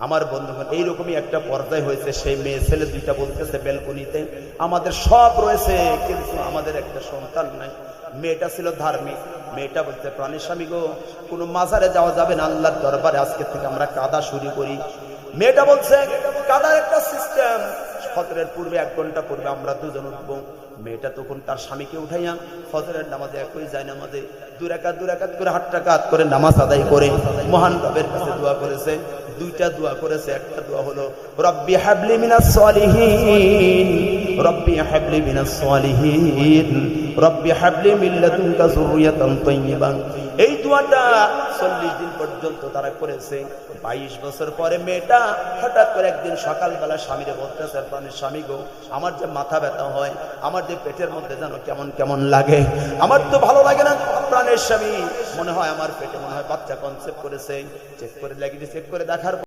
আমার বন্ধুগণ, এইরকমই একটা পর্যায় হয়েছে, সেই মেয়ে ছেলে দুইটা বলতেছে বেলকনিতে, আমাদের সব রয়েছে কিন্তু আমাদের একটা সন্তান নাই। মেয়েটা ছিল ধার্মিক, মেয়েটা বলতে, প্রাণের স্বামী গো, কোনো মাজারে যাওয়া যাবে না, আল্লাহর দরবারে আজকে থেকে আমরা কাদা শুরু করি। মেয়েটা বলছে, কাদার একটা সিস্টেম, ফজরের পূর্বে 1 ঘন্টা পূর্বে আমরা দুজন উঠবো। মেয়েটা তখন তার স্বামীকে উঠাইয়া ফজরের নামাজে একই যায় নামাজে 2 রাকাত করে 8 রাকাত করে নামাজ আদায় করে মহান রবের কাছে দোয়া করেছে। 2টা দোয়া করেছে। একটা দোয়া হলো রব্বি হাবলি মিনাস সালিহিন, রব্বি হাবলি মিনাস সালিহিন, রব্বি হাবলি মিন লাদুনকা যুররিয়াতান তাইয়্যিবান। এই দোয়াটা 40 দিন পর্যন্ত তারা করেছে। 22 বছর পরে মেয়েটা হঠাৎ করে একদিন সকালবেলা স্বামীরে বলতেছে, প্রাণের স্বামী গো, আমার যে মাথা ব্যথা হয়, আমার যে পেটের মধ্যে যেন কেমন কেমন লাগে, আমার তো ভালো লাগে না। প্রাণের স্বামী, মনে হয় আমার পেটে মনে হয় বাচ্চা কনসেপ্ট করেছে। চেক করে লাগিয়ে চেক করে দেখার